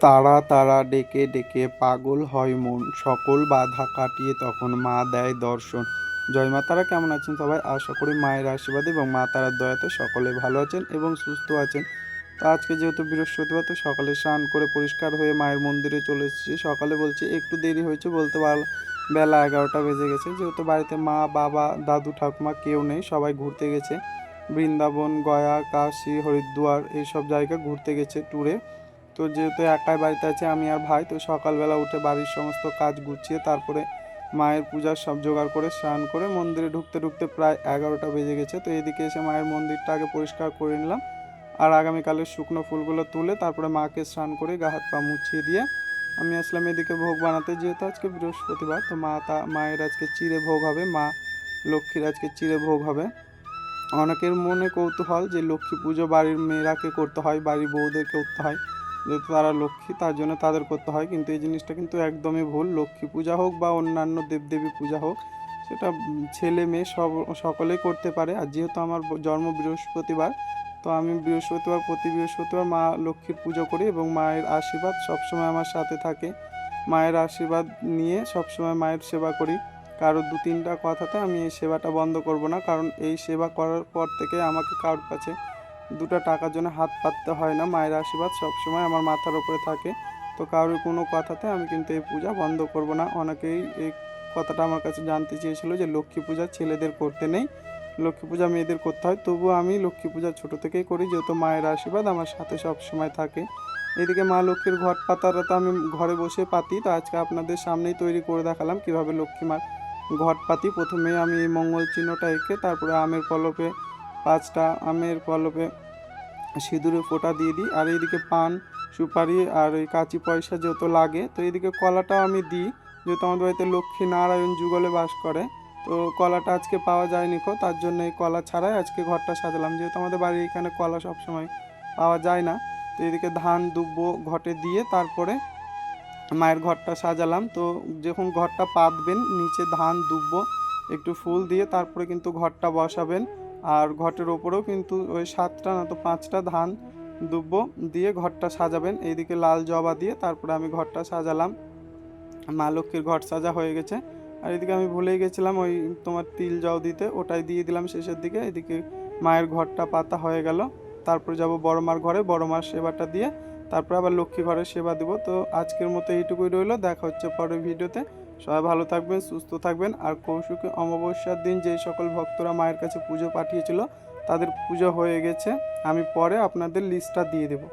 তারা তারা ডেকে ডেকে পাগল হয় মন, সকল বাধা কাটিয়ে তখন মা দেয় দর্শন। জয় মা তারা। কেমন আছেন সবাই? আশা করি মায়ের আশীর্বাদ এবং মা তারার দয়াতে সকলে ভালো আছেন এবং সুস্থ আছেন। তো আজকে যেহেতু বৃহস্পতিবার, তো সকালে স্নান করে পরিষ্কার হয়ে মায়ের মন্দিরে চলে এসেছি। সকালে বলছি একটু দেরি হয়েছে, বলতে পারলাম বেলা 11টা বেজে গেছে, যেহেতু বাড়িতে মা বাবা দাদু ঠাকুমা কেউ নেই, সবাই ঘুরতে গেছে বৃন্দাবন, গয়া, কাশী, হরিদ্বার এইসব জায়গা ঘুরতে গেছে ট্যুরে। তো যেহেতু একাই বাড়িতে আছে আমি আর ভাই, তো সকালবেলা উঠে বাড়ির সমস্ত কাজ গুছিয়ে তারপরে মায়ের পূজার সব জোগাড় করে স্নান করে মন্দিরে ঢুকতে ঢুকতে প্রায় 11টা বেজে গেছে। তো এদিকে এসে মায়ের মন্দিরটা আগে পরিষ্কার করে নিলাম, আর আগামীকালের শুকনো ফুলগুলো তুলে তারপরে মাকে স্নান করে গা হাত পা মুছিয়ে দিয়ে আমি আসলাম এদিকে ভোগ বানাতে। যেহেতু আজকে বৃহস্পতিবার, তো মায়ের আজকে চিড়ে ভোগ হবে, মা লক্ষ্মীর আজকে চিড়ে ভোগ হবে। অনেকের মনে কৌতূহল যে লক্ষ্মী পুজো বাড়ির মেয়েরাকে করতে হয়, বাড়ির বউদের করতে হয়, যেহেতু তারা লক্ষ্মী তার জন্য তাদের করতে হয়, কিন্তু এই জিনিসটা কিন্তু একদমই ভুল। লক্ষ্মী পূজা হোক বা অন্যান্য দেবদেবী পূজা হোক, সেটা ছেলে মেয়ে সকলেই করতে পারে। আর যেহেতু আমার জন্ম বৃহস্পতিবার, তো আমি প্রতি বৃহস্পতিবার মা লক্ষ্মীর পুজো করি এবং মায়ের আশীর্বাদ সবসময় আমার সাথে থাকে। মায়ের আশীর্বাদ নিয়ে সবসময় মায়ের সেবা করি। কারো 2-3টা কথাতে আমি এই সেবাটা বন্ধ করব না, কারণ এই সেবা করার পর থেকে আমাকে কারোর কাছে 2টা টাকার জন্য হাত পাততে হয় না। মায়ের আশীর্বাদ সবসময় আমার মাথার উপরে থাকে। তো কারোর কোনো কথাতে আমি কিন্তু এই পূজা বন্ধ করব না। অনেকেই এই কথাটা আমার কাছে জানতে চেয়েছিল যে লক্ষ্মী পূজা ছেলেদের করতে নেই, লক্ষ্মী পূজা মেয়েদের করতে হয়। তবুও আমি লক্ষ্মী পূজা ছোটো থেকেই করি, যেহেতু মায়ের আশীর্বাদ আমার সাথে সবসময় থাকে। এদিকে মা লক্ষ্মীর ঘট পাতাটা তো আমি ঘরে বসে পাতি, তো আজকে আপনাদের সামনেই তৈরি করে দেখালাম কীভাবে লক্ষ্মী মার ঘট পাতি। প্রথমে আমি এই মঙ্গল চিহ্নটা এঁকে তারপরে আমের পল্লবে 5টা আমের পল্লবে সিঁদুরে ফোঁটা দিয়ে দিই, আর এইদিকে পান সুপারি আর ওই কাঁচি পয়সা যেহেতু লাগে, তো এইদিকে কলাটাও আমি দিই, যেহেতু আমাদের বাড়িতে লক্ষ্মী নারায়ণ যুগলে বাস করে। তো কলাটা আজকে পাওয়া যায়নি তার জন্য এই কলা ছাড়াই আজকে ঘরটা সাজালাম, যেহেতু আমাদের বাড়ির এখানে কলা সবসময় পাওয়া যায় না। তো এদিকে ধান দুব্ব ঘটে দিয়ে তারপরে মায়ের ঘরটা সাজালাম। তো যখন ঘরটা পাতবেন নিচে ধান দুব্ব একটু ফুল দিয়ে তারপরে কিন্তু ঘরটা বসাবেন, আর ঘটের ওপরেও কিন্তু ওই 7টা না তো 5টা ধান দুব্ব দিয়ে ঘরটা সাজাবেন। এইদিকে লাল জবা দিয়ে তারপরে আমি ঘরটা সাজালাম। মা লক্ষ্মীর ঘর সাজা হয়ে গেছে। আর এদিকে আমি ভুলেই গেছিলাম ওই তোমার তিল জল দিতে, ওটাই দিয়ে দিলাম শেষের দিকে। এদিকে মায়ের ঘরটা পাতা হয়ে গেল। তারপরে যাব বড় মার ঘরে, বড় মার সেবাটা দিয়ে তারপরে আবার লক্ষ্মী ঘরের সেবা দেবো। তো আজকের মতো এইটুকুই রইলো, দেখা হচ্ছে পরের ভিডিওতে। সবাই ভালো থাকবেন, সুস্থ থাকবেন। আর কৌশিকী অমাবস্যার দিন যেই সকল ভক্তরা মায়ের কাছে পুজো পাঠিয়েছিল তাদের পুজো হয়ে গেছে, আমি পরে আপনাদের লিস্টটা দিয়ে দেবো।